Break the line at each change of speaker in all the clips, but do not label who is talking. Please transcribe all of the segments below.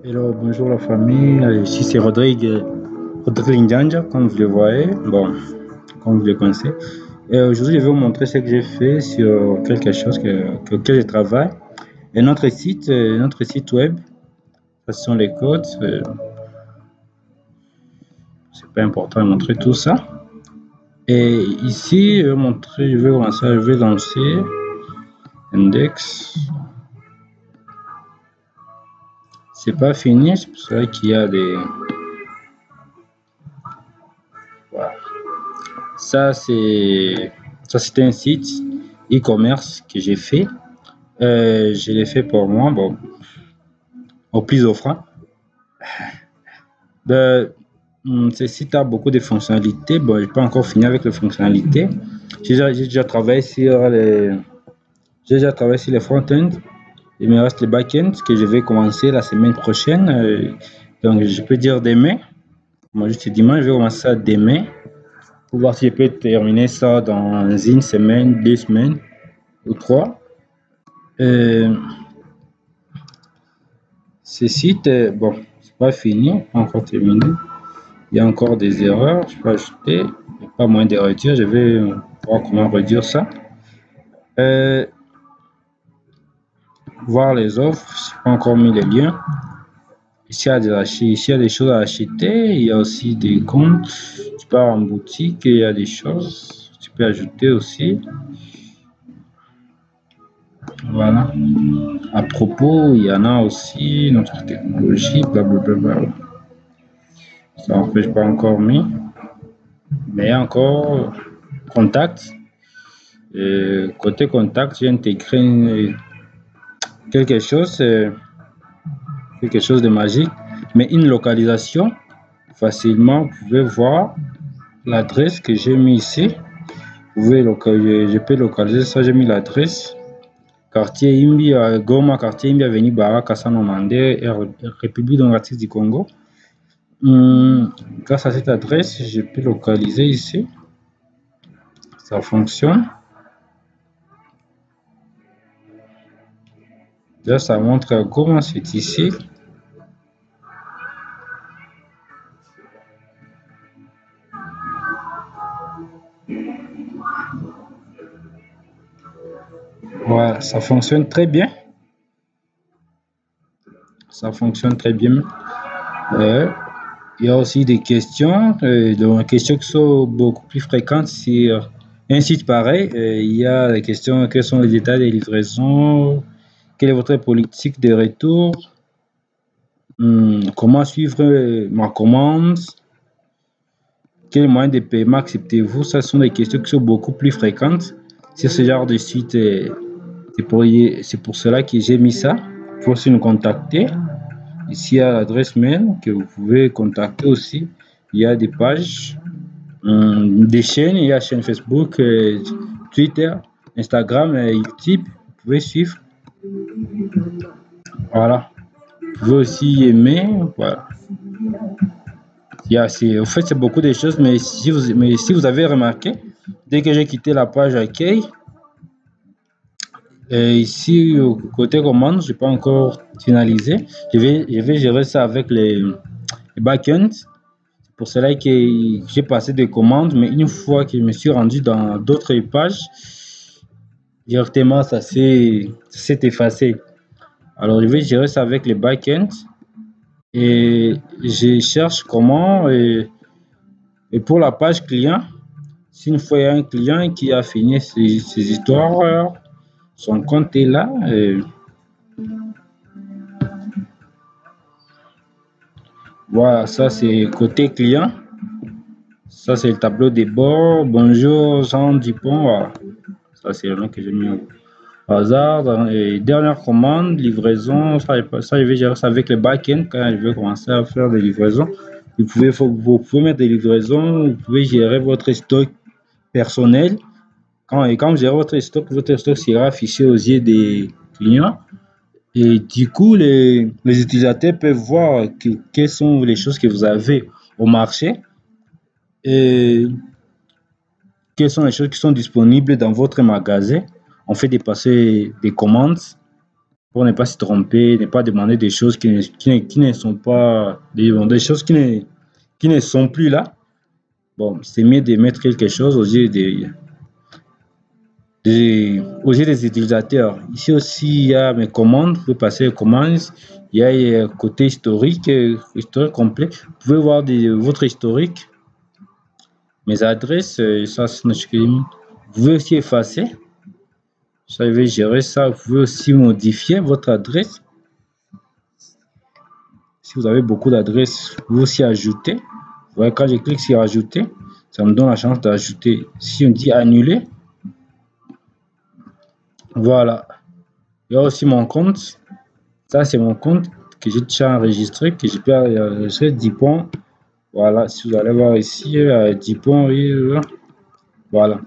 Hello, bonjour la famille. Ici c'est Rodrigue Ndjanja, comme vous le voyez, bon, comme vous le connaissez. Et aujourd'hui, je vais vous montrer ce que j'ai fait sur quelque chose auquel je travaille. Et notre site web, ce sont les codes. C'est pas important de montrer tout ça. Et ici, je vais lancer index. C'est pas fini, c'est pour ça qu'il y a des. Voilà. Ça, c'était un site e-commerce que j'ai fait. Je l'ai fait pour moi, bon, au plus offrant. Ce site a beaucoup de fonctionnalités. Bon, je n'ai pas encore fini avec les fonctionnalités. J'ai déjà travaillé sur les front-end. Il me reste les back-end que je vais commencer la semaine prochaine. Donc, je peux dire demain. Moi, juste dimanche, je vais commencer ça demain pour voir si je peux terminer ça dans une semaine, 2 semaines ou 3. Ce site, bon, c'est pas fini, pas encore terminé. Il y a encore des erreurs, je peux ajouter. Il n'y a pas moyen de réduire. Je vais voir comment réduire ça. Voir les offres, je n'ai pas encore mis les liens. Ici, il y a des choses à acheter. Il y a aussi des comptes. Tu pars en boutique et il y a des choses. Tu peux ajouter aussi. Voilà. À propos, il y en a aussi notre technologie, blablabla. Ça en fait, je n'ai pas encore mis. Mais il y a encore contact. Côté contact, j'ai intégré quelque chose de magique, mais une localisation. Facilement, vous pouvez voir l'adresse que j'ai mis ici. Je peux localiser ça. J'ai mis l'adresse. Quartier Imbi, Goma, quartier Imbi, avenue Baraka, Sanomandé, République démocratique du Congo. Grâce à cette adresse, je peux localiser ici. Ça fonctionne. Là, ça montre comment c'est ici. Voilà, ça fonctionne très bien. Ça fonctionne très bien. Il y a aussi des questions, des questions qui sont beaucoup plus fréquentes sur un site pareil. Il y a des questions, quels sont les états des livraisons, quelle est votre politique de retour, comment suivre ma commande, quel moyen de paiement acceptez-vous. Ça sont des questions qui sont beaucoup plus fréquentes sur ce genre de site. C'est pour cela que j'ai mis ça. Il faut aussi nous contacter. Ici, il y a l'adresse mail que vous pouvez contacter aussi. Il y a des pages, des chaînes. Il y a la chaîne Facebook, Twitter, Instagram, YouTube. Vous pouvez suivre. Voilà. Vous pouvez aussi aimer. Voilà. En fait, c'est beaucoup de choses, mais si vous avez remarqué, dès que j'ai quitté la page accueil, ici, côté commande, je n'ai pas encore finalisé. Je vais gérer ça avec les backends. C'est pour cela que j'ai passé des commandes, mais une fois que je me suis rendu dans d'autres pages, directement, ça s'est effacé. Alors, je vais gérer ça avec les backends et je cherche comment. Et pour la page client, s'il fois il y a un client qui a fini ses histoires, son compte est là. Voilà, ça c'est côté client. Ça c'est le tableau des bords. Bonjour Jean Dupont. Voilà. Ça c'est le nom que j'ai mis au hasard. Et dernière commande, livraison. Ça je vais gérer ça avec le back-end quand je vais commencer à faire des livraisons. Vous pouvez mettre des livraisons. Vous pouvez gérer votre stock personnel. Quand vous gérez votre stock sera affiché aux yeux des clients. Et du coup, les utilisateurs peuvent voir quelles sont les choses que vous avez au marché et quelles sont les choses qui sont disponibles dans votre magasin. On fait dépasser des commandes pour ne pas se tromper, ne pas demander des choses qui ne sont pas, des choses qui ne sont plus là. Bon, c'est mieux de mettre quelque chose aux yeux des utilisateurs. Ici aussi, il y a mes commandes. Vous pouvez passer les commandes. Il y a côté historique, historique complet. Vous pouvez voir votre historique, mes adresses, ça, c'est notre screen. Vous pouvez aussi effacer. Ça, je vais gérer ça. Vous pouvez aussi modifier votre adresse. Si vous avez beaucoup d'adresses, vous pouvez aussi ajouter. Vous voyez, quand je clique sur ajouter, ça me donne la chance d'ajouter. Si on dit annuler, voilà. Il y a aussi mon compte. Ça, c'est mon compte que j'ai déjà enregistré, que j'ai pu enregistrer 10 points. Voilà, si vous allez voir ici, 10 points, oui, voilà.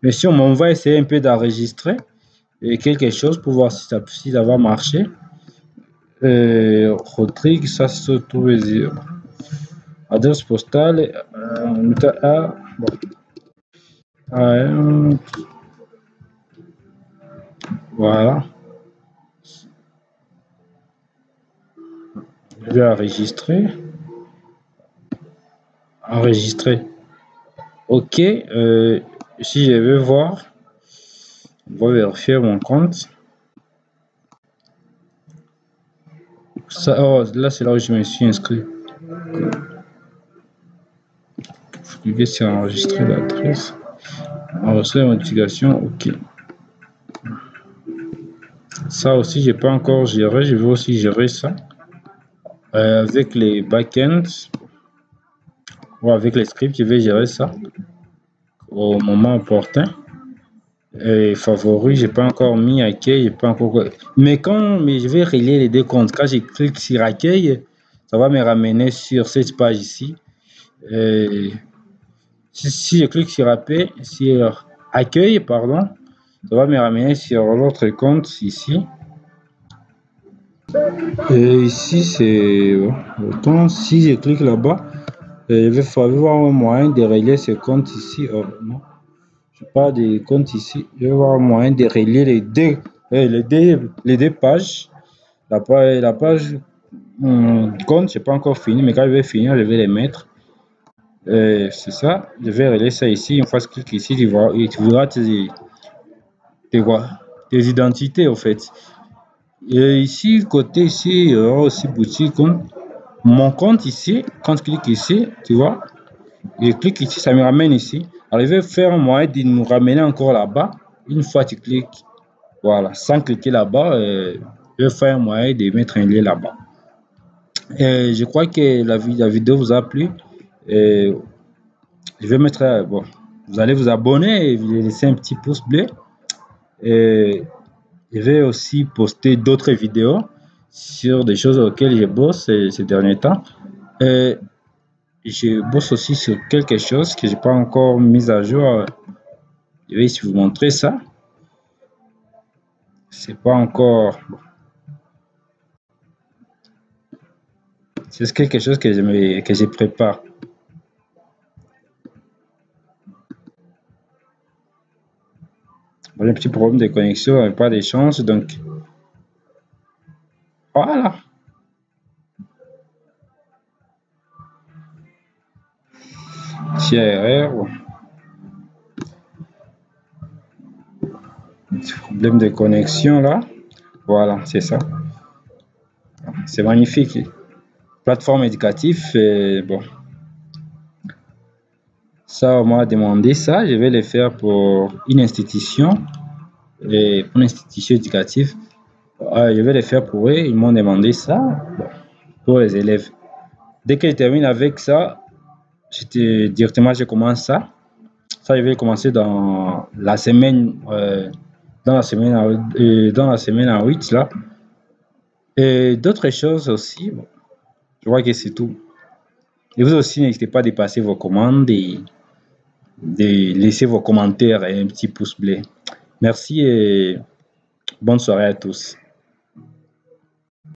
Mais si on va essayer un peu d'enregistrer quelque chose pour voir si ça va marcher. Rodrigue, ça se trouve ici. Adresse postale, bon. Voilà. Je vais enregistrer. Enregistrer. OK. Si je vais voir, on va vérifier mon compte. Ça, oh, là, c'est là où je me suis inscrit. Je vais sur enregistrer l'adresse. Enregistrer la notification. OK. Ça aussi, j'ai pas encore géré. Je vais aussi gérer ça avec les backends ou avec les scripts. Je vais gérer ça au moment opportun. Et favori, j'ai pas encore mis accueil, j'ai pas encore. Mais je vais relier les deux comptes. Quand je clique sur accueil, ça va me ramener sur cette page ici. Si je clique sur accueil, pardon, ça va me ramener sur l'autre compte ici. Et ici, c'est autant si je clique là-bas, il va falloir un moyen de relier ce compte ici. Oh, non, je pas de compte ici. Je vais avoir un moyen de relier les deux pages. La page compte, je n'ai pas encore fini, mais quand je vais finir, je vais les mettre. C'est ça. Je vais relier ça ici. Une fois que je clique ici, tu verras tes identités, en fait. Et ici, côté ici, il y aura aussi boutique. Mon compte ici, quand je clique ici, tu vois, je clique ici, ça me ramène ici. Alors, je vais faire un moyen de nous ramener encore là-bas. Une fois que tu cliques, voilà, sans cliquer là-bas, je vais faire un moyen de mettre un lien là-bas. Je crois que la vidéo vous a plu. Je vais mettre, bon, vous allez vous abonner et laisser un petit pouce bleu. Et je vais aussi poster d'autres vidéos sur des choses auxquelles je bosse ces derniers temps. Je bosse aussi sur quelque chose que je n'ai pas encore mis à jour. Je vais vous montrer ça. C'est pas encore. C'est quelque chose que je prépare. Bon, un petit problème de connexion, pas d'échange, donc voilà. TRR. Problème de connexion là. Voilà, c'est ça. C'est magnifique. Plateforme éducative, bon. Ça, on m'a demandé ça. Je vais le faire pour une institution, pour une institution éducative. Je vais le faire pour eux. Ils m'ont demandé ça, bon, pour les élèves. Dès que je termine avec ça, directement, je commence ça. Ça, je vais commencer dans la semaine, dans la semaine en 8 là. Et d'autres choses aussi. Bon, je vois que c'est tout. Et vous aussi, n'hésitez pas à dépasser vos commandes et de laisser vos commentaires et un petit pouce bleu. Merci et bonne soirée à tous.